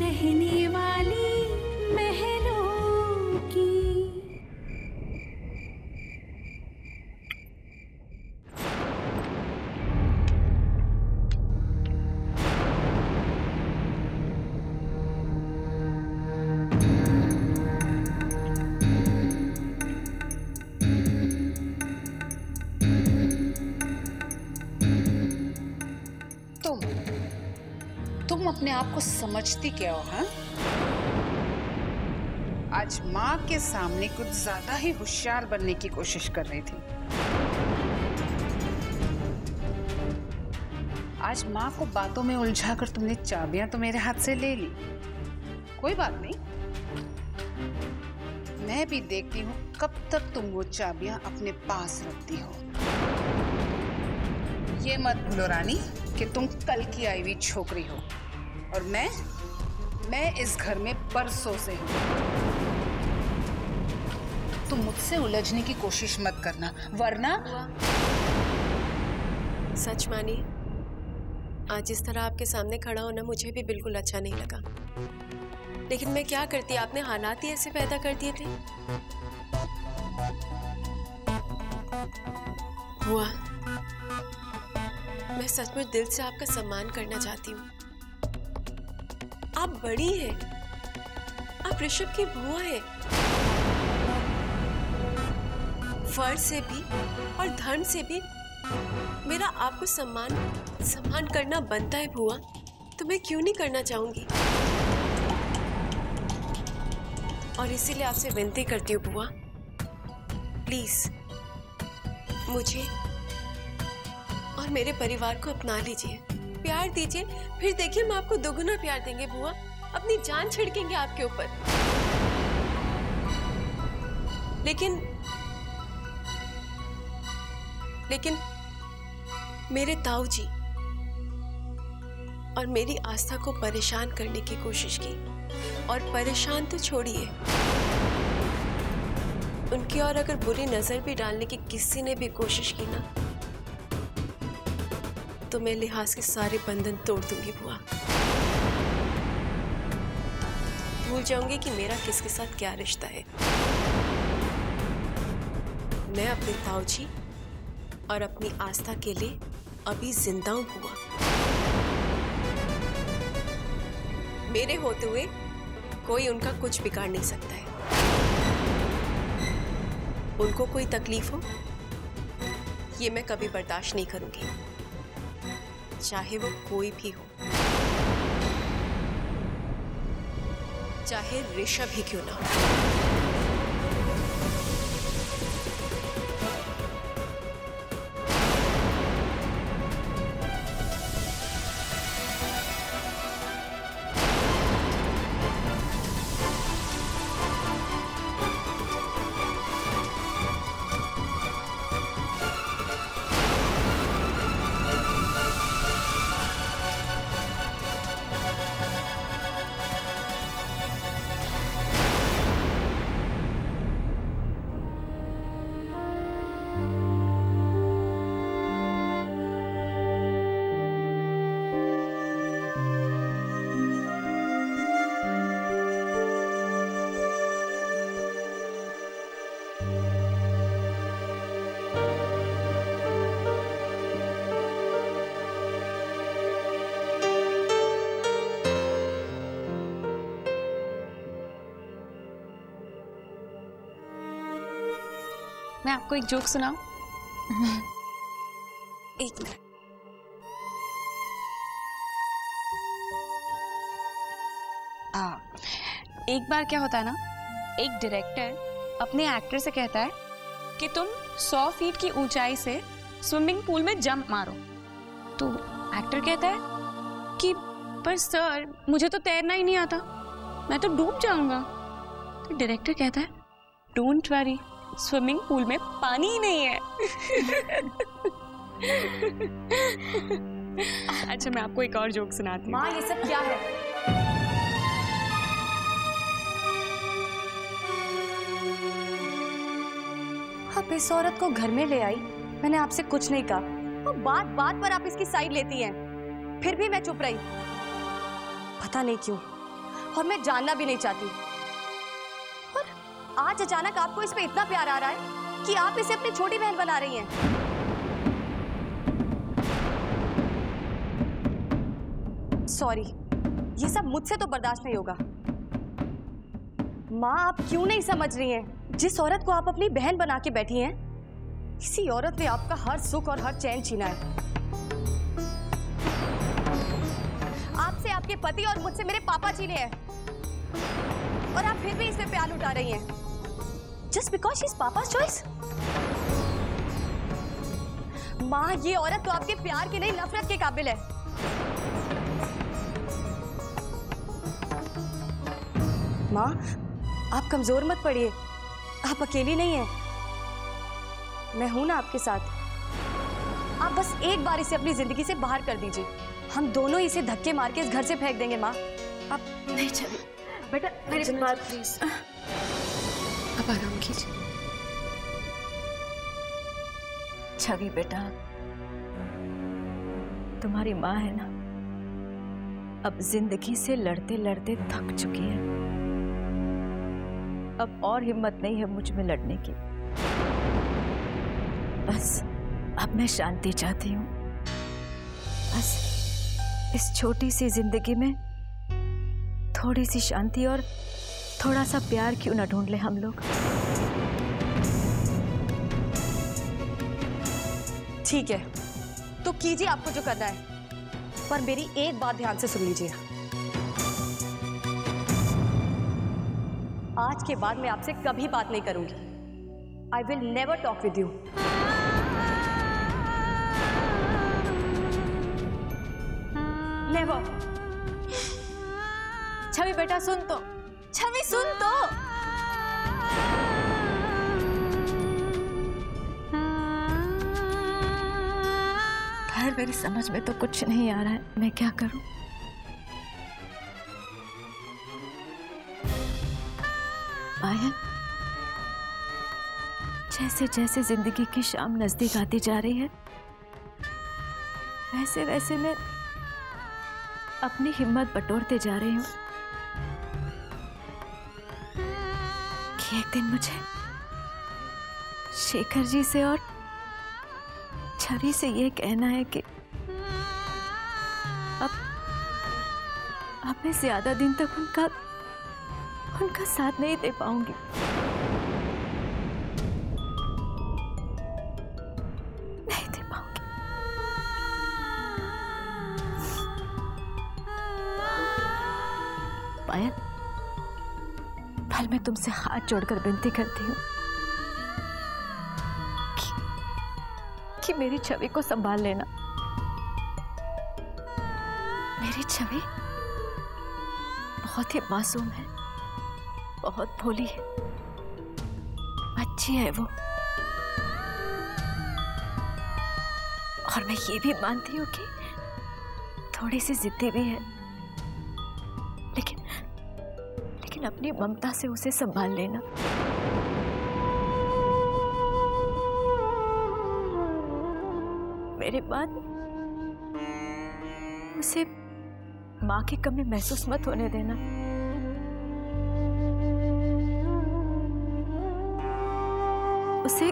रहने वाली महलों की। तुम अपने आप को समझती क्या हो? हाँ, आज माँ के सामने कुछ ज्यादा ही होशियार बनने की कोशिश कर रही थी। आज माँ को बातों में उलझाकर तुमने चाबियां तो मेरे हाथ से ले ली। कोई बात नहीं, मैं भी देखती हूँ कब तक तुम वो चाबियां अपने पास रखती हो। ये मत भूलो रानी कि तुम कल की आई हुई छोकरी हो और मैं इस घर में बरसों से हूं। तुम मुझसे उलझने की कोशिश मत करना, वरना। सच मानिए, आज इस तरह आपके सामने खड़ा होना मुझे भी बिल्कुल अच्छा नहीं लगा, लेकिन मैं क्या करती, आपने हालात ही ऐसे पैदा कर दिए थे। हुआ, मैं सचमुच दिल से आपका सम्मान करना चाहती हूँ। आप बड़ी हैं, आप ऋषभ की बुआ हैं। फर्ज से भी और धर्म से भी मेरा आपको सम्मान करना बनता है बुआ, तो मैं क्यों नहीं करना चाहूंगी। और इसीलिए आपसे विनती करती हूँ बुआ, प्लीज मुझे और मेरे परिवार को अपना लीजिए, प्यार दीजिए, फिर देखिए हम आपको दोगुना प्यार देंगे बुआ, अपनी जान छिड़केंगे आपके ऊपर। लेकिन मेरे ताऊ जी और मेरी आस्था को परेशान करने की कोशिश की, और परेशान तो छोड़िए, उनकी और अगर बुरी नजर भी डालने की किसी ने भी कोशिश की ना, तो मैं लिहाज के सारे बंधन तोड़ दूंगी बुआ। भूल जाऊंगी कि मेरा किसके साथ क्या रिश्ता है। मैं अपने ताऊ जी और अपनी आस्था के लिए अभी जिंदा हूं बुआ। मेरे होते हुए कोई उनका कुछ बिगाड़ नहीं सकता है। उनको कोई तकलीफ हो, ये मैं कभी बर्दाश्त नहीं करूंगी, चाहे वो कोई भी हो, चाहे ऋषभ ही क्यों ना हो। मैं आपको एक जोक सुनाऊं? एक मिनट। एक बार क्या होता है ना, एक डायरेक्टर अपने एक्टर से कहता है कि तुम 100 फीट की ऊंचाई से स्विमिंग पूल में जंप मारो। तो एक्टर कहता है कि पर सर मुझे तो तैरना ही नहीं आता, मैं तो डूब जाऊंगा। तो डायरेक्टर कहता है डोंट वरी, स्विमिंग पूल में पानी ही नहीं है। अच्छा मैं आपको एक और जोक सुनाती हूँ। माँ ये सब क्या है? आप इस औरत को घर में ले आई, मैंने आपसे कुछ नहीं कहा, और बात बात पर आप इसकी साइड लेती हैं। फिर भी मैं चुप रही, पता नहीं क्यों। और मैं जानना भी नहीं चाहती। और आज अचानक आपको इस पे इतना प्यार आ रहा है कि आप इसे अपनी छोटी बहन बना रही हैं। सॉरी, ये सब मुझसे तो बर्दाश्त नहीं होगा। माँ, आप क्यों नहीं समझ रही हैं? जिस औरत को आप अपनी बहन बना के बैठी हैं, इसी औरत ने आपका हर सुख और हर चैन छीना है। आपसे आपके पति और मुझसे मेरे पापा छीने हैं, और आप फिर भी इसमें प्यार लुटा रही हैं जस्ट बिकॉज शी इज पापा's चॉइस। माँ, ये औरत तो आपके प्यार की नहीं नफरत के काबिल है। माँ, आप कमजोर मत पड़िए, आप अकेली नहीं हैं, मैं हूं ना आपके साथ। आप बस एक बार इसे अपनी जिंदगी से बाहर कर दीजिए, हम दोनों इसे धक्के मार के इस घर से फेंक देंगे। माँ, आप नहीं छवि, बेटा मेरी बात प्लीज, अब आराम कीजिए। छवि बेटा, तुम्हारी माँ है ना, अब जिंदगी से लड़ते लड़ते थक चुकी है। अब और हिम्मत नहीं है मुझ में लड़ने की। बस अब मैं शांति चाहती हूँ। बस इस छोटी सी जिंदगी में थोड़ी सी शांति और थोड़ा सा प्यार क्यों ना ढूंढ ले हम लोग। ठीक है, तो कीजिए आपको जो करना है, पर मेरी एक बात ध्यान से सुन लीजिए। आज के बाद मैं आपसे कभी बात नहीं करूंगी। I will never talk with you. Never. Chhavi बेटा सुन तो, छवि सुन तो। खैर मेरी समझ में तो कुछ नहीं आ रहा है, मैं क्या करूं। पायल, जैसे जैसे जिंदगी की शाम नजदीक आती जा रही है, वैसे वैसे मैं अपनी हिम्मत बटोरते जा रही हूँ कि एक दिन मुझे शेखर जी से और छवि से ये कहना है कि अब मैं ज्यादा दिन तक उनका साथ नहीं दे पाऊंगी। नहीं दे पाऊंगी। पायल, मैं तुमसे हाथ जोड़कर विनती करती हूँ कि मेरी छवि को संभाल लेना। मेरी छवि बहुत ही मासूम है, बहुत भोली है, अच्छी है वो। और मैं ये भी मानती हूँ कि थोड़ी सी जिद्दी भी है, लेकिन अपनी ममता से उसे संभाल लेना। मेरे बाद उसे माँ की कमी महसूस मत होने देना। उसे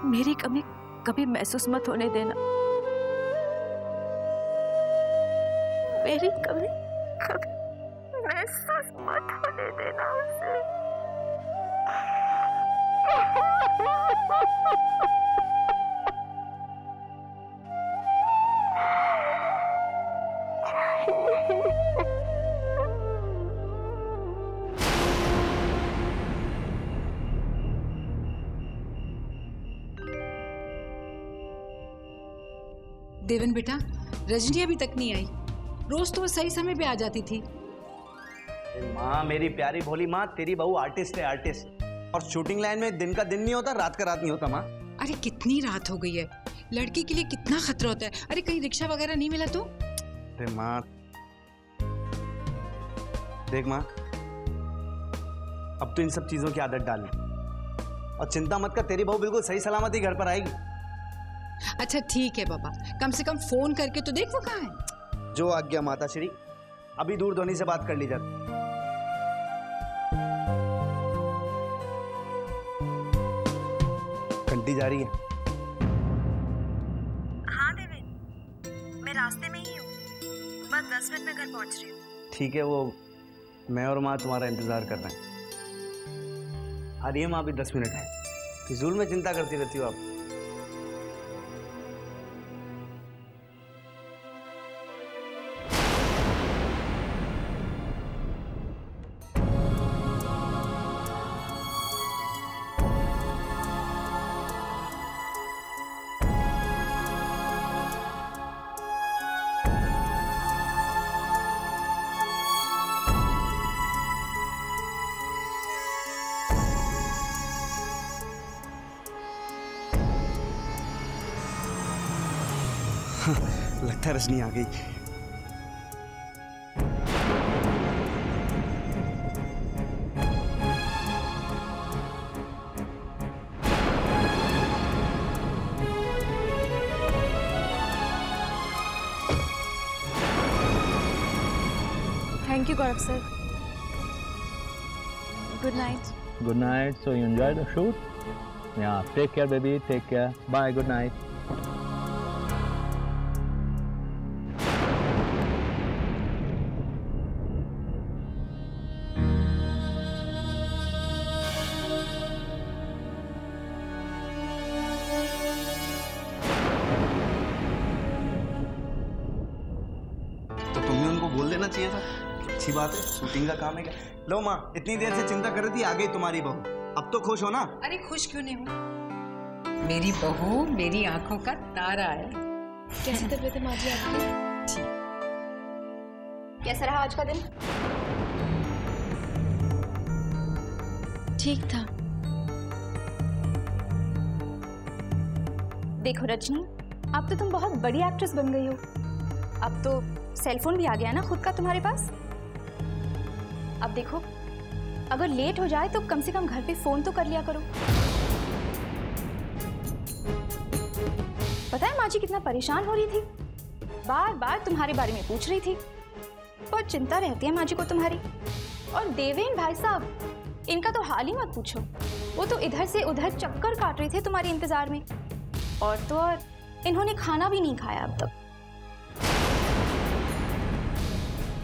मेरी कमी कभी महसूस मत होने देना। मेरी कमी कभी महसूस मत होने देना उसे। देवन बेटा, रजनी अभी तक नहीं आई। रोज तो वो सही समय पे आ जाती थी। माँ, मेरी प्यारी भोली माँ, तेरी बहू आर्टिस्ट है, आर्टिस्ट। और शूटिंग लाइन में दिन का दिन नहीं होता, रात का रात नहीं होता। माँ, अरे कितनी रात हो गई है, लड़की के लिए कितना खतरा होता है। अरे कहीं रिक्शा वगैरह नहीं मिला तो? अरे माँ देख माँ, अब तो इन सब चीजों की आदत डाल ले, और चिंता मत कर, तेरी बहू बिल्कुल सही सलामती घर पर आएगी। अच्छा ठीक है बाबा, कम से कम फोन करके तो देख वो कहाँ है। जो आज्ञा माता श्री। अभी दूरध्वनि से बात कर ली जाती। घंटी जा रही है। हाँ देवेन, मैं रास्ते में ही हूँ, बस 10 मिनट में घर पहुँच रही हूँ। ठीक है, वो मैं और माँ तुम्हारा इंतजार कर रहे हैं। आ रही है माँ, अभी 10 मिनट है। फिजूल में चिंता करती रहती हो आप। लगता है रजनी आ गई। Thank you Gaurav sir. Good night. Good night. So you enjoyed the shoot? Yeah. Take care, baby. Take care. Bye. Good night. तो तुमने उनको बोल देना चाहिए था। अच्छी बात है, शूटिंग का काम है क्या। लो माँ, इतनी देर से चिंता कर रही थी, आ गई तुम्हारी बहू। अब तो खुश हो ना? अरे खुश क्यों नहीं हूँ, मेरी बहू मेरी आंखों का तारा है। कैसी तबीयत है माँ जी आपकी? कैसा रहा आज का दिन? ठीक था। देखो रजनी, अब तो तुम बहुत बड़ी एक्ट्रेस बन गई हो। अब तो सेलफोन भी आ गया ना खुद का तुम्हारे पास। अब देखो, अगर लेट हो जाए तो कम से कम घर पे फोन तो कर लिया करो। पता है माँ जी कितना परेशान हो रही थी, बार बार तुम्हारे बारे में पूछ रही थी। बहुत चिंता रहती है माँ जी को तुम्हारी। और देवेन भाई साहब, इनका तो हाल ही मत पूछो। वो तो इधर से उधर चक्कर काट रहे थे तुम्हारे इंतजार में। और तो और इन्होंने खाना भी नहीं खाया अब तक।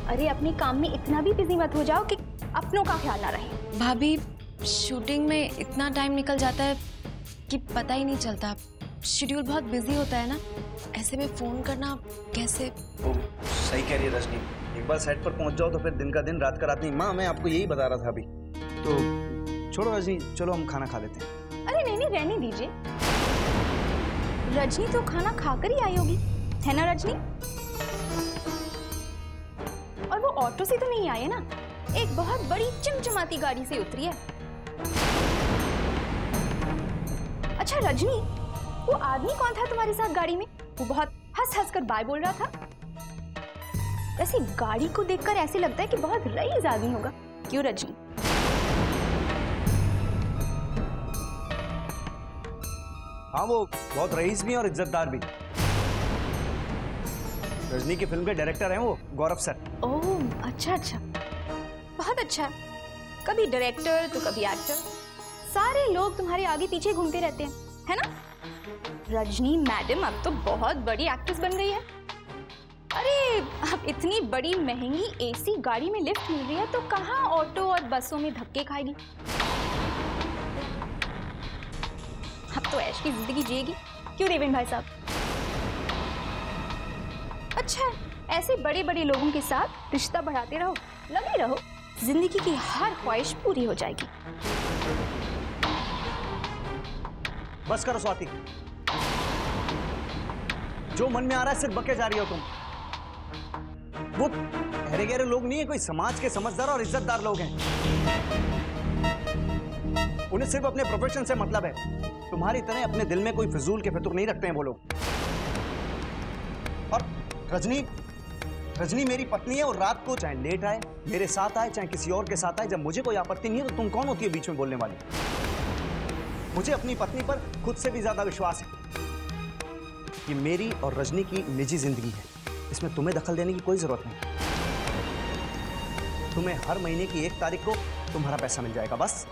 अरे अपने काम में इतना भी बिजी मत हो जाओ कि अपनों का ख्याल ना रहे। भाभी, शूटिंग में इतना टाइम निकल जाता है कि पता ही नहीं चलता। शेड्यूल बहुत बिजी होता है ना, ऐसे में फोन करना कैसे। ओ, सही कह रही है रजनी। एक बार सेट पर पहुंच जाओ तो फिर दिन का दिन रात का रात नहीं। माँ, मैं आपको यही बता रहा था अभी। तो छोड़ो रजनी, चलो हम खाना खा लेते हैं। अरे नहीं नहीं, रहने दीजिए। रजनी तो खाना खाकर ही आई होगी, है ना रजनी? और वो ऑटो से तो नहीं आई है ना, एक बहुत बड़ी चमचमाती गाड़ी से उतरी है। अच्छा रजनी, वो आदमी कौन था तुम्हारे साथ गाड़ी में? वो बहुत हंस हंस कर बाय बोल रहा था। वैसे गाड़ी को देखकर ऐसे लगता है कि बहुत रईस आदमी होगा, क्यों रजनी? हाँ, वो बहुत रईस भी और इज्जतदार भी। रजनी की फिल्म के डायरेक्टर हैं वो, गौरव सर। ओह अच्छा अच्छा, बहुत अच्छा। कभी डायरेक्टर तो कभी एक्टर, सारे लोग तुम्हारे आगे पीछे घूमते रहते हैं, है ना? रजनी मैडम अब तो बहुत बड़ी एक्ट्रेस बन गई है। अरे अब इतनी बड़ी महंगी एसी गाड़ी में लिफ्ट मिल रही है तो कहाँ ऑटो और बसों में धक्के खाएगी। अब तो ऐश की जिंदगी जिएगी, क्यों देवेन भाई साहब? अच्छा, ऐसे बड़े बड़े लोगों के साथ रिश्ता बढ़ाते रहो, लगे रहो, जिंदगी की हर ख्वाहिश पूरी हो जाएगी। बस करो स्वाति, जो मन में आ रहा है सिर्फ बके जा रही हो तुम। वो गहरे गहरे लोग नहीं है, कोई समाज के समझदार और इज्जतदार लोग हैं। उन्हें सिर्फ अपने प्रोफेशन से मतलब है। तुम्हारी तरह अपने दिल में कोई फिजूल के फितूर नहीं रखते हैं वो लोग। और रजनी मेरी पत्नी है और रात को चाहे लेट आए, मेरे साथ आए, चाहे किसी और के साथ आए, जब मुझे कोई आपत्ति नहीं है तो तुम कौन होती है बीच में बोलने वाली? मुझे अपनी पत्नी पर खुद से भी ज्यादा विश्वास है। ये मेरी और रजनी की निजी जिंदगी है, इसमें तुम्हें दखल देने की कोई जरूरत नहीं। तुम्हें हर महीने की 1 तारीख को तुम्हारा पैसा मिल जाएगा। बस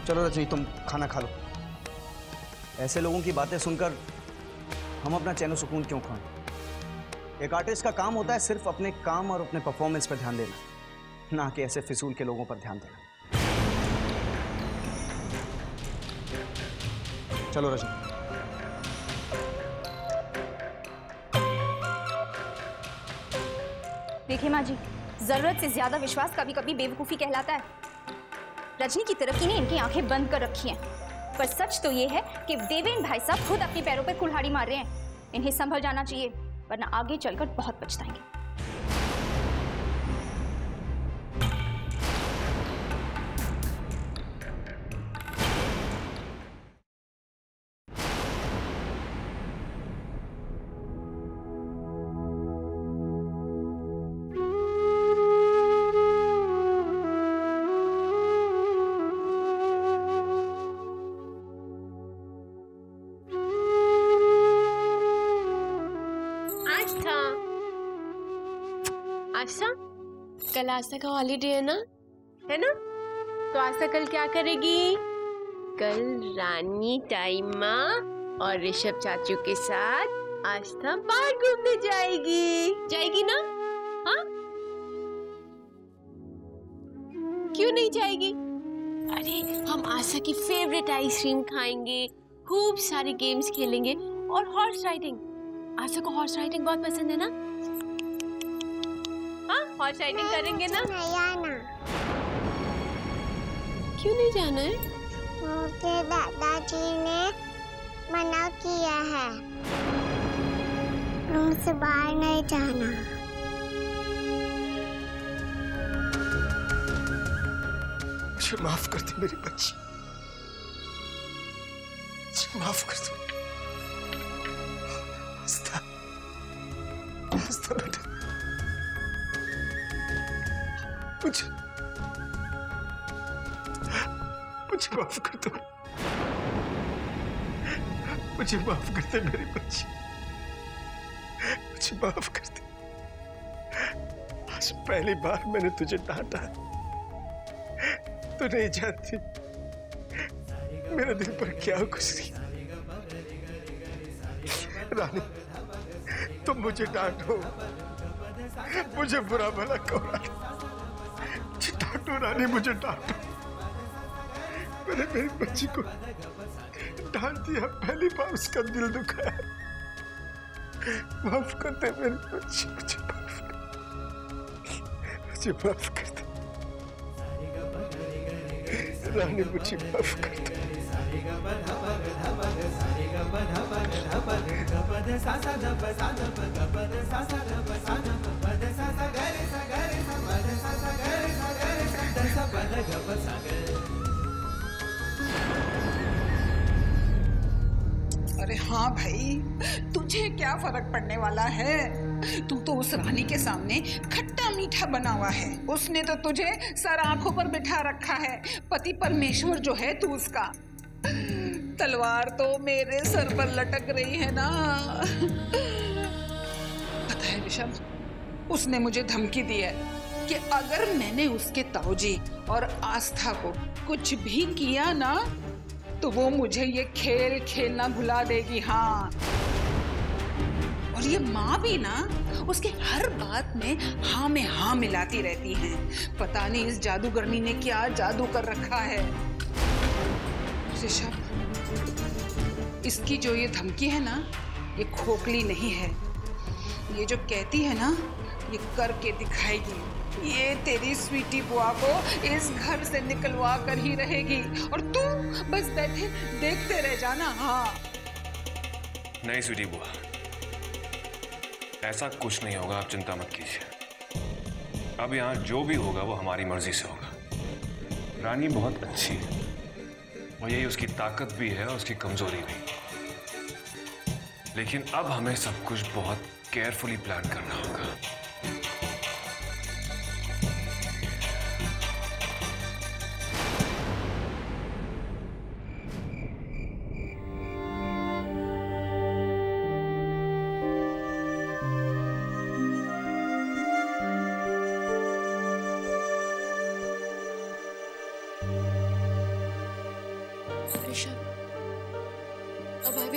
चलो रजनी, तुम खाना खा लो। ऐसे लोगों की बातें सुनकर हम अपना चैन सुकून क्यों खाएं? एक आर्टिस्ट का काम होता है सिर्फ अपने काम और अपने परफॉर्मेंस पर ध्यान देना, ना कि ऐसे फिजूल के लोगों पर ध्यान देना। चलो रजनी। देखिए माँ जी, जरूरत से ज्यादा विश्वास कभी कभी बेवकूफी कहलाता है। रजनी की तरफ की ने इनकी आंखें बंद कर रखी हैं, पर सच तो ये है कि देवेंद्र भाई साहब खुद अपने पैरों पर कुल्हाड़ी मार रहे हैं। इन्हें संभल जाना चाहिए, वरना आगे चलकर बहुत पछताएंगे। आशा, कल आशा का हॉलीडे है ना? तो आशा कल क्या करेगी? कल रानी टाइमा और ऋषभ चाचू के साथ आस्था बाहर घूमने जाएगी ना? हाँ, क्यों नहीं जाएगी? अरे हम आशा की फेवरेट आइसक्रीम खाएंगे, खूब सारे गेम्स खेलेंगे और हॉर्स राइडिंग। आशा को हॉर्स राइडिंग बहुत पसंद है ना? हाँ, हॉर्स राइडिंग करेंगे ना? नहीं आना। क्यों नहीं जाना है? मुझे दादाजी ने मना किया है, रूम से बाहर नहीं जाना। मुझे माफ कर दे मेरी बच्ची, मुझे माफ कर दो। आस्था बेटा, मुझे माफ कर दो, मुझे माफ कर दे मेरी बच्ची, मुझे माफ कर दे। आज पहली बार मैंने तुझे डांटा है, तू नहीं जानती मेरे दिल पर क्या गुजरी। रानी, तुम मुझे डांटो, मुझे बुरा भला कहो, मुझे डांटो रानी, मुझे डांटो। मैंने मेरी बच्ची को डांट दिया, पहली बार उसका दिल दुखाया। माफ कर दे मेरी बच्ची, मुझे माफ कर दे रानी, मुझे माफ कर दे। अरे हाँ भाई, तुझे क्या फर्क पड़ने वाला है? तू तो उस रानी के सामने खट्टा मीठा बना हुआ है। उसने तो तुझे सर आंखों पर बिठा रखा है। पति परमेश्वर जो है तू उसका। तलवार तो मेरे सर पर लटक रही है ना। पता है ऋषभ, उसने मुझे धमकी दी है कि अगर मैंने उसके ताऊजी और आस्था को कुछ भी किया ना, तो वो मुझे ये खेल खेलना भुला देगी। हाँ, और ये माँ भी ना उसके हर बात में हाँ में हाँ मिलाती रहती है। पता नहीं इस जादूगरनी ने क्या जादू कर रखा है। ऋषभ, इसकी जो ये धमकी है ना, ये खोखली नहीं है। ये जो कहती है ना, ये करके दिखाएगी। ये तेरी स्वीटी बुआ को इस घर से निकलवा कर ही रहेगी, और तू बस बैठे देखते रह जाना। हाँ नहीं स्वीटी बुआ, ऐसा कुछ नहीं होगा, आप चिंता मत कीजिए। अब यहाँ जो भी होगा वो हमारी मर्जी से होगा। रानी बहुत अच्छी है और यही उसकी ताकत भी है और उसकी कमजोरी भी। लेकिन अब हमें सब कुछ बहुत केयरफुली प्लान करना होगा।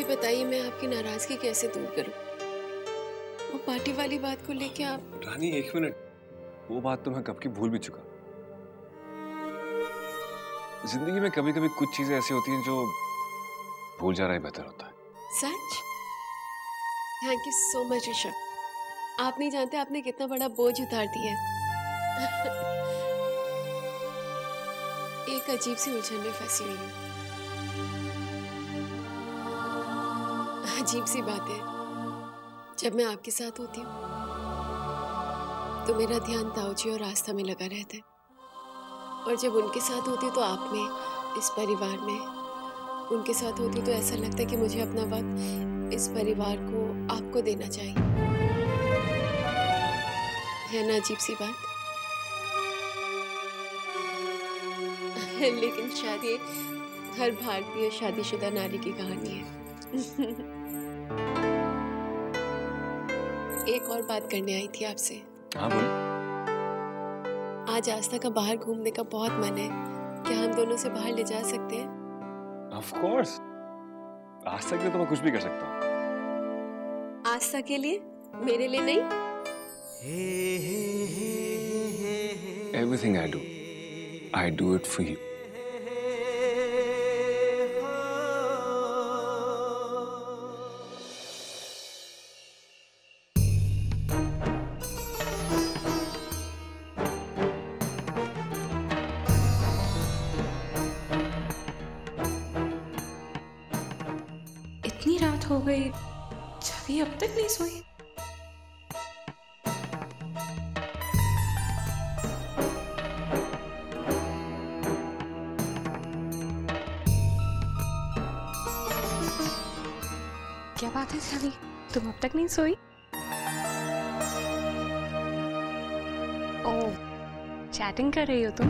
बताइए मैं आपकी नाराजगी कैसे दूर करूं? वो पार्टी वाली बात को लेके आप। रानी एक मिनट, वो बात तो मैं कब की भूल भी चुका। जिंदगी में कभी कभी कुछ चीजें ऐसी होती हैं जो भूल जाना ही बेहतर होता है। सच? Thank you so much Rishabh. आप नहीं जानते आपने कितना बड़ा बोझ उतार दिया है। एक अजीब सी उलझन में फंसी हुई हूँ। अजीब सी बात है, जब मैं आपके साथ होती हूँ तो मेरा ध्यान ताऊजी और आस्था में लगा रहता है, और जब उनके साथ होती हूँ तो आप में, इस परिवार में उनके साथ होती हूँ तो ऐसा लगता है कि मुझे अपना वक्त इस परिवार को आपको देना चाहिए। है ना अजीब सी बात? लेकिन शादी हर भारतीय शादीशुदा नारी की कहानी है। एक और बात करने आई थी आपसे। हाँ बोल। आज आस्था का बाहर घूमने का बहुत मन है, क्या हम दोनों से बाहर ले जा सकते हैं? Of course. आस्था के लिए तो मैं कुछ भी कर सकता हूँ। आस्था के लिए? मेरे लिए नहीं? Everything I do it for you. इतनी रात हो गई, छवि अब तक नहीं सोई। क्या बात है छवि, तुम अब तक नहीं सोई? ओह, चैटिंग कर रही हो तुम?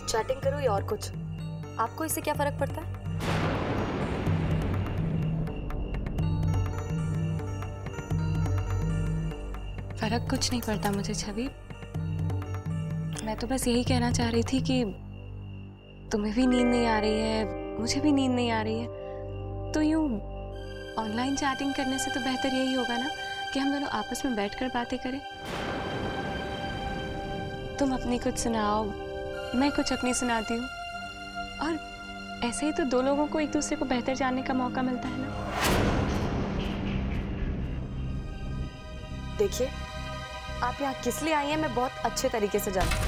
चैटिंग करो या और कुछ, आपको इससे क्या फर्क पड़ता है? फर्क कुछ नहीं पड़ता मुझे छवि। मैं तो बस यही कहना चाह रही थी कि तुम्हें भी नींद नहीं आ रही है, मुझे भी नींद नहीं आ रही है, तो यूं ऑनलाइन चैटिंग करने से तो बेहतर यही होगा ना कि हम दोनों आपस में बैठकर बातें करें। तुम अपनी कुछ सुनाओ, मैं कुछ अपनी सुनाती हूँ, और ऐसे ही तो दो लोगों को एक दूसरे को बेहतर जानने का मौका मिलता है ना। देखिए, आप यहाँ किस लिए आई हैं मैं बहुत अच्छे तरीके से जानती हूँ।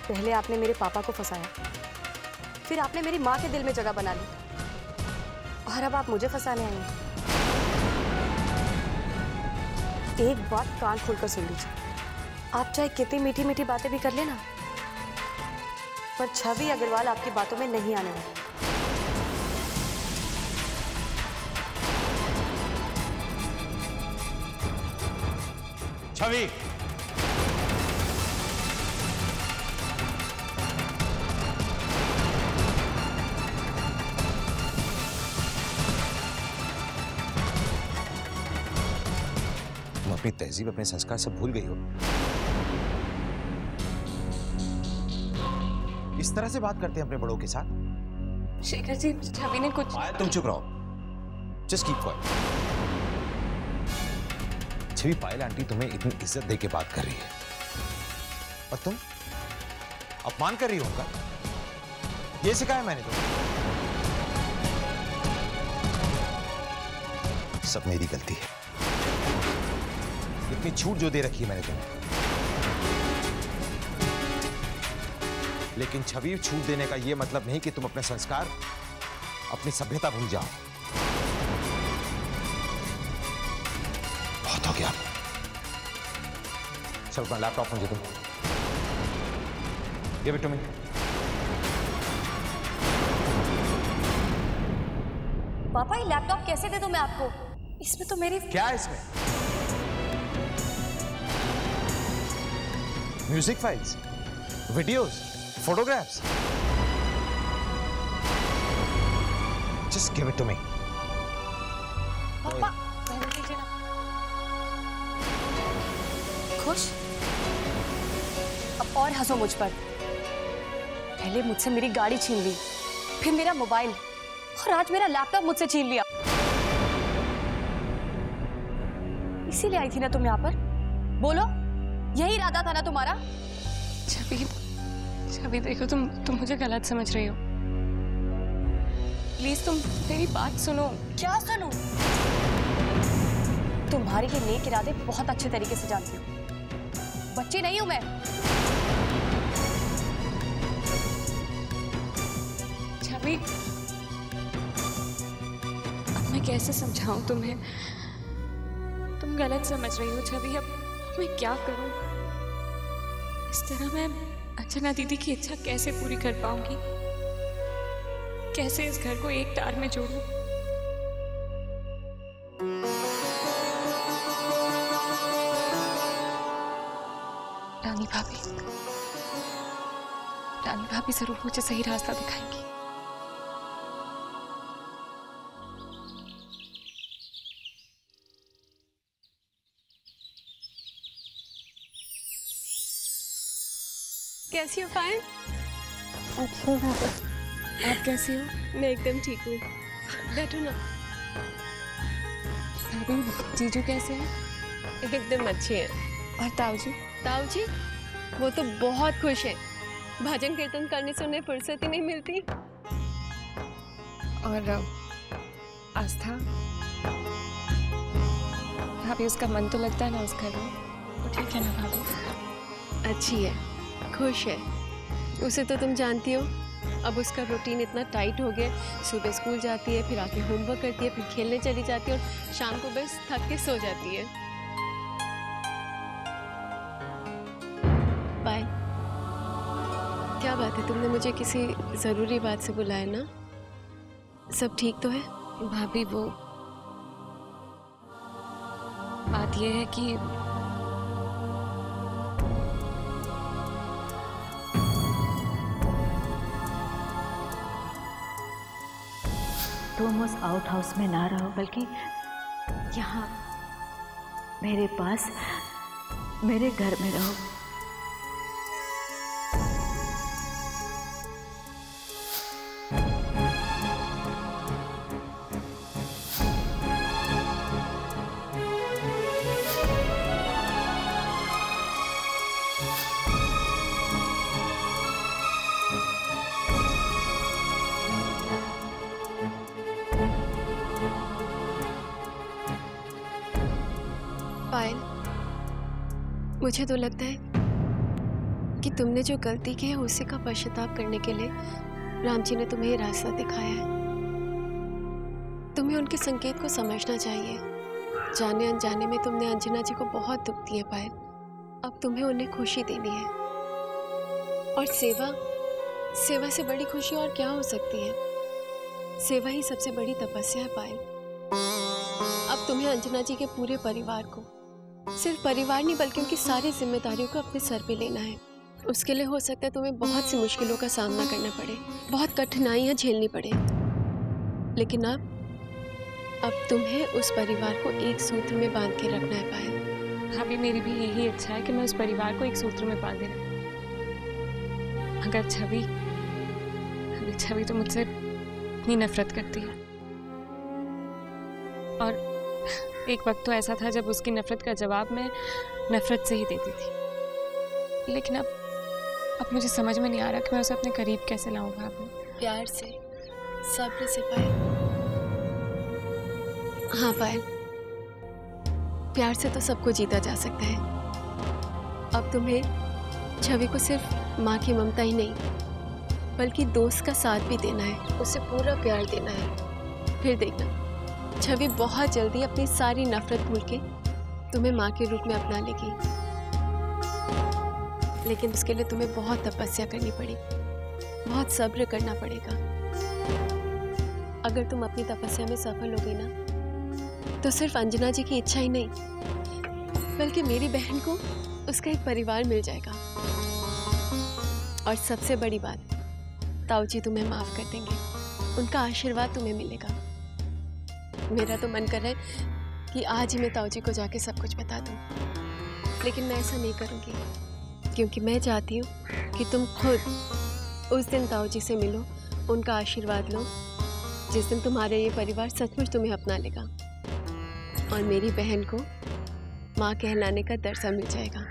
पहले आपने मेरे पापा को फंसाया, फिर आपने मेरी माँ के दिल में जगह बना ली, और अब आप मुझे फंसाने आई हैं। एक बात कान खोलकर सुन लीजिए, आप चाहे कितनी मीठी मीठी बातें भी कर लेना, पर छवि अग्रवाल आपकी बातों में नहीं आने वाली। छवि, तुम अपनी तहजीब, अपने संस्कार सब भूल गई हो। इस तरह से बात करते हैं अपने बड़ों के साथ? शेखर जी, छवि ने कुछ। तुम चुप रहो, जस्ट कीप क्वाइट। छवि, पायल आंटी तुम्हें इतनी इज्जत देके बात कर रही है और तुम अपमान कर रही हो उनका। ये सिखाया मैंने तुम्हें। सब मेरी गलती है, इतनी छूट जो दे रखी है मैंने तुम्हें। लेकिन छवि, छूट देने का यह मतलब नहीं कि तुम अपने संस्कार, अपनी सभ्यता भूल जाओ। बहुत हो गया। चल अपना लैपटॉप मुझे दो। Give it to me. पापा, ये लैपटॉप कैसे दे दूं मैं आपको? इसमें तो मेरी। क्या है इसमें? Music files, videos, photographs. Just give it to me. पापा, खुश? अब और हंसो मुझ पर। पहले मुझसे मेरी गाड़ी छीन ली, फिर मेरा मोबाइल और आज मेरा लैपटॉप मुझसे छीन लिया। इसीलिए आई थी ना तुम यहाँ पर? बोलो, यही इरादा था ना तुम्हारा? छवि देखो, तुम मुझे गलत समझ रही हो। प्लीज तुम मेरी बात सुनो। क्या सुनूं? तुम्हारे ये नेक इरादे बहुत अच्छे तरीके से जानती हूँ। बच्ची नहीं हूं मैं। छवि, अब मैं कैसे समझाऊं तुम्हें? तुम गलत समझ रही हो छवि। अब मैं क्या करूं? इस तरह मैं अंजना दीदी की इच्छा कैसे पूरी कर पाऊंगी? कैसे इस घर को एक तार में जोड़ूं? रानी भाभी जरूर मुझे सही रास्ता दिखाएंगी। कैसी हो पायल? अच्छी है। आप कैसी हो? मैं एकदम ठीक हूँ। बैठो ना। भाभी, जीजू कैसे हैं? एकदम अच्छे हैं। और ताऊजी? ताऊजी वो तो बहुत खुश है। भजन कीर्तन करने से उन्हें फुर्सत ही नहीं मिलती। और आस्था भाभी, उसका मन तो लगता है ना उस घर में? वो ठीक है ना भाभी? अच्छी है, खुश है। उसे तो तुम जानती हो, अब उसका रूटीन इतना टाइट हो गया। सुबह स्कूल जाती है, फिर आके होमवर्क करती है, फिर खेलने चली जाती है और शाम को बस थक के सो जाती है। बाय। क्या बात है, तुमने मुझे किसी ज़रूरी बात से बुलाया ना? सब ठीक तो है? भाभी, वो बात ये है कि तुम उस आउट हाउस में ना रहो, बल्कि यहाँ मेरे पास, मेरे घर में रहो। पायल, मुझे तो लगता है कि तुमने जो गलती की है उसी का पश्चाताप करने के लिए राम जी ने तुम्हें ये रास्ता दिखाया है। तुम्हें उनके संकेत को समझना चाहिए। जाने अनजाने में तुमने अंजना जी को बहुत दुख दिया पायल। अब तुम्हें उन्हें खुशी देनी है। और सेवा से बड़ी खुशी और क्या हो सकती है? सेवा ही सबसे बड़ी तपस्या है पायल। अब तुम्हें अंजना जी के पूरे परिवार को, सिर्फ परिवार नहीं बल्कि उनकी सारी जिम्मेदारियों को अपने सर पे लेना है। उसके लिए हो सकता है तुम्हें बहुत सी मुश्किलों का सामना करना पड़े, बहुत कठिनाइयां झेलनी पड़े, लेकिन अब तुम्हें उस परिवार को एक सूत्र में बांध के रखना है पायल। भाभी, मेरी भी यही इच्छा है कि मैं उस परिवार को एक सूत्र में बांधे रखूं। अगर छवि तो मुझसे इतनी नफरत करती है, और एक वक्त तो ऐसा था जब उसकी नफरत का जवाब मैं नफरत से ही देती थी। लेकिन अब मुझे समझ में नहीं आ रहा कि मैं उसे अपने करीब कैसे लाऊं भाभी। प्यार से, सब्र से पायल। हाँ पायल, प्यार से तो सबको जीता जा सकता है। अब तुम्हें छवि को सिर्फ माँ की ममता ही नहीं बल्कि दोस्त का साथ भी देना है, उसे पूरा प्यार देना है। फिर देखना छवि बहुत जल्दी अपनी सारी नफरत भूल के तुम्हें माँ के रूप में अपना लेगी। लेकिन उसके लिए तुम्हें बहुत तपस्या करनी पड़ी, बहुत सब्र करना पड़ेगा। अगर तुम अपनी तपस्या में सफल हो गई ना, तो सिर्फ अंजना जी की इच्छा ही नहीं बल्कि मेरी बहन को उसका एक परिवार मिल जाएगा। और सबसे बड़ी बात, ताऊ जी तुम्हें माफ कर देंगे, उनका आशीर्वाद तुम्हें मिलेगा। मेरा तो मन कर रहा है कि आज ही मैं ताऊ जी को जाके सब कुछ बता दूं, लेकिन मैं ऐसा नहीं करूंगी क्योंकि मैं चाहती हूँ कि तुम खुद उस दिन ताऊ जी से मिलो, उनका आशीर्वाद लो। जिस दिन तुम्हारे ये परिवार सचमुच तुम्हें अपना लेगा और मेरी बहन को माँ कहलाने का दर्जा मिल जाएगा।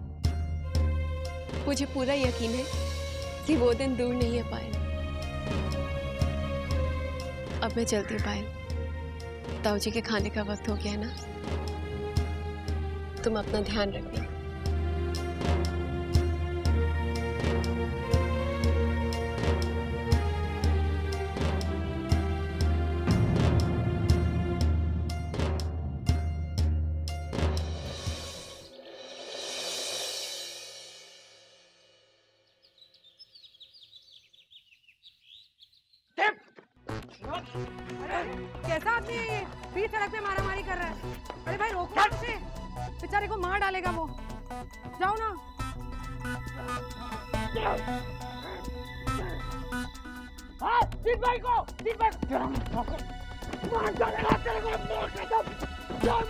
मुझे पूरा यकीन है कि वो दिन दूर नहीं है पायल। अब मैं चलती हूँ पायल, ताऊ जी के खाने का वक्त हो गया है ना। तुम अपना ध्यान रखना। कैसा आदमी है ये? बीच सड़क पे मारामारी कर रहा है। अरे भाई रोको उसे, बेचारे को मार डालेगा वो। जाओ ना। हाँ, जीत भाई को मार डालेगा तेरे को।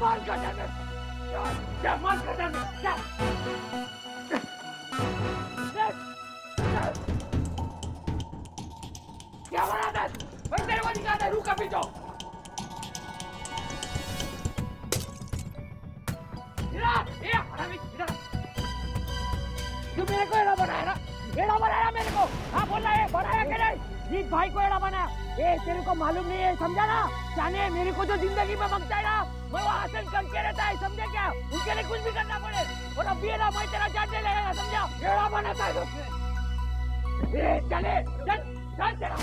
मार कर क्या बना था? भाई तेरे को निकाल दे, रुका पीछो। तू मेरे को एड़ा बनाया ना? एड़ा बनाया मेरे को? हाँ बोल रहा है, बनाया क्या नहीं? जीत भाई को एड़ा बनाया। ए तेरे को मालूम नहीं है, समझा ना? जाने मेरे को जो जिंदगी में मंगता है ना, मैं वो हासिल करके रहता है, समझे क्या? उनके लिए कुछ भी करना पड़े। और अब ये ना मैं तेरा जान ले लेगा, समझा? एड़ा बनाता है उसने। चले चल चल तेरा।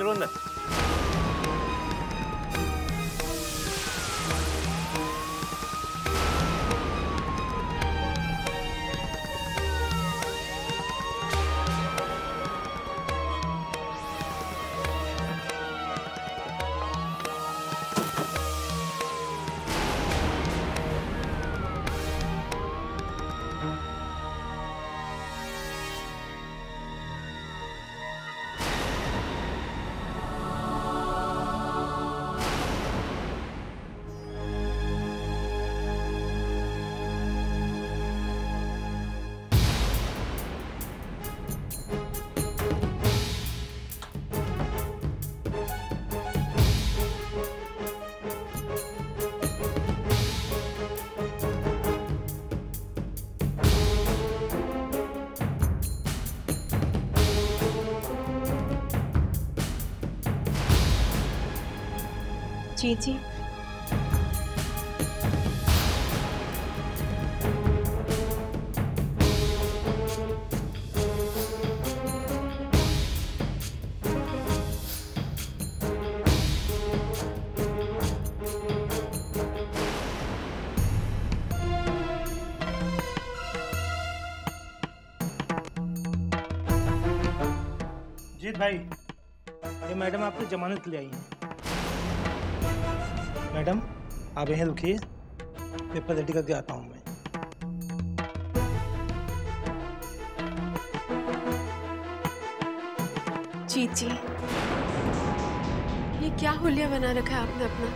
चलो अंदर। जी जी जीत भाई, ये मैडम आपकी जमानत ले आई है। मैडम आप यहीं रुकिए, पेपर रेडी करके आता हूँ मैं। जीत जी, ये क्या हुलिया बना रखा है आपने अपना?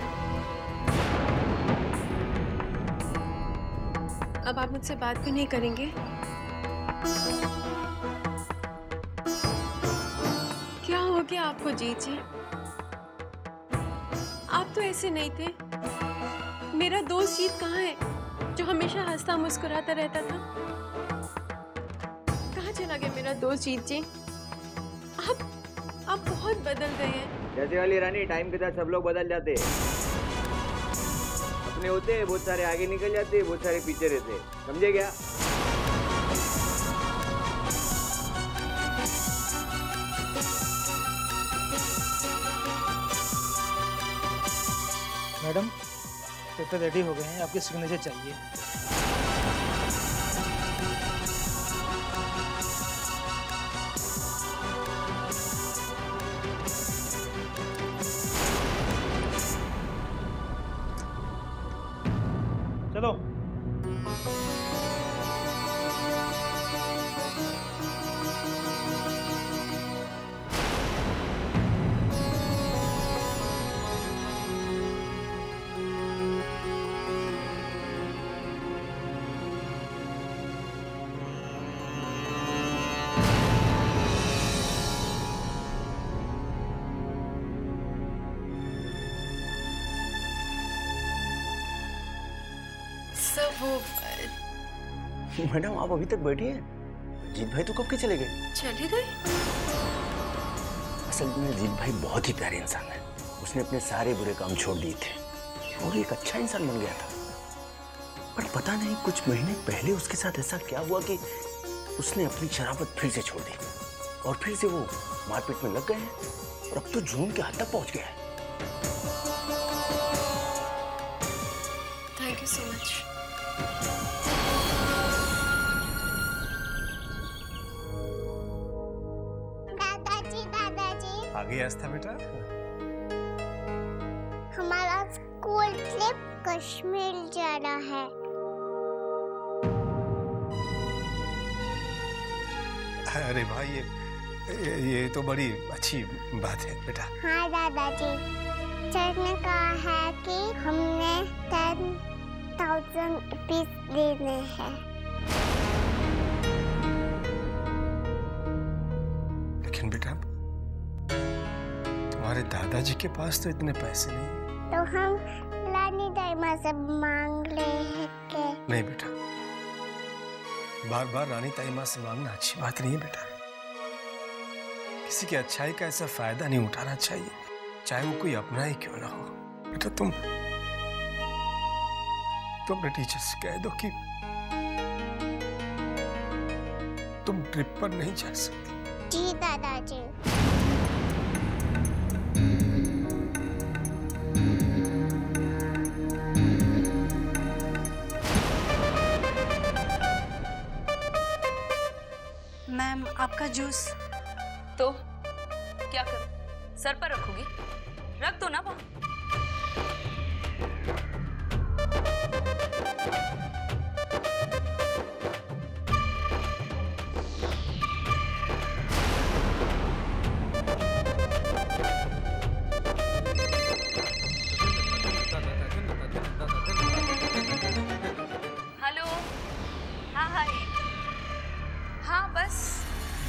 अब आप मुझसे बात भी नहीं करेंगे? क्या हो गया आपको जीत जी? आप तो ऐसे नहीं थे। मेरा दोस्त जीत कहाँ है, जो हमेशा हंसता मुस्कुराता रहता था? कहाँ चला गया मेरा दोस्त जीत जी? आप बहुत बदल गए हैं। जैसे वाली रानी, टाइम के साथ सब लोग बदल जाते हैं। अपने होते बहुत सारे आगे निकल जाते, बहुत सारे पीछे रहते, समझे क्या? मैडम पेपर रेडी हो गए हैं, आपके सिग्नेचर चाहिए। चलो। मैडम आप अभी तक बैठी हैं? जीत भाई तो कब के चले गए? चले गए? असल में जीत भाई बहुत ही प्यारे इंसान है। उसने अपने सारे बुरे काम छोड़ दिए थे और एक अच्छा इंसान बन गया था। पर पता नहीं कुछ महीने पहले उसके साथ ऐसा क्या हुआ कि उसने अपनी शराबत फिर से छोड़ दी और फिर से वो मारपीट में लग गए हैं और अब तो जुनून के हद तक पहुंच गया है। Thank you so much. आ गई आस्था बेटा? हमारा स्कूल ट्रिप कश्मीर जा रहा है। अरे भाई ये तो बड़ी अच्छी बात है बेटा। हाँ दादाजी, सर ने कहा है कि हमने 10,000 रुपीस देने हैं। लेकिन बेटा तुम्हारे दादाजी के पास तो इतने पैसे नहीं। तो हम रानी ताईमा से मांग रहे हैं कि नहीं बेटा, बार बार रानी ताईमा से मांगना अच्छी बात नहीं है बेटा। किसी की अच्छाई का ऐसा फायदा नहीं उठाना चाहिए, चाहे वो कोई अपना ही क्यों ना हो। बेटा तुम अपने टीचर से कह दो कि तुम ट्रिप पर नहीं जा सकती। जी दादाजी। मैम आपका जूस। तो क्या करूं? सर पर रखोगी? रख दो ना वहाँ। हेलो। हाँ हाय। हाँ बस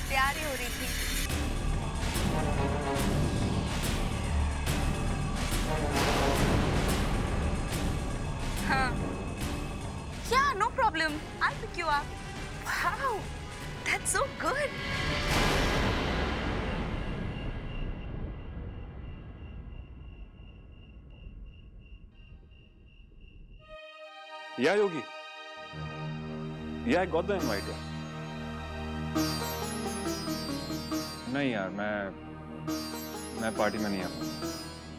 तैयारी हो रही थी। हाँ yeah, no problem. I'll pick you up. Wow, that's so good. Yeah, Yogi. Yeah, I got the invite. नहीं यार, मैं पार्टी में नहीं आऊँ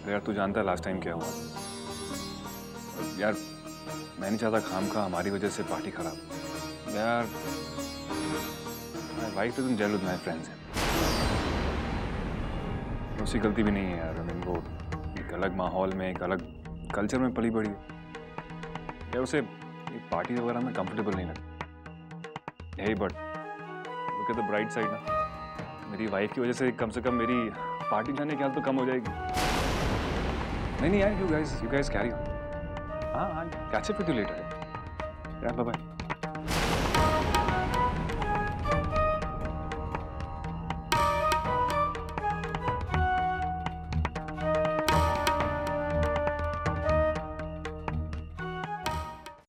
यार। तू जानता है लास्ट टाइम क्या हुआ यार। मैं नहीं चाहता खाम खा हमारी वजह से पार्टी खराब यार। My wife doesn't gel with my friends. उसकी गलती भी नहीं है यार। I mean, वो एक अलग माहौल में, एक अलग कल्चर में पली बड़ी यार। उसे पार्टी वगैरह में कंफर्टेबल नहीं लगता। यही but look at the bright side ना, मेरी वाइफ की वजह से कम मेरी पार्टी जाने की हालत तो कम हो जाएगी। नहीं यार, यू गाइस कैरी ऑन। हाँ catch up with you later यार। Bye bye.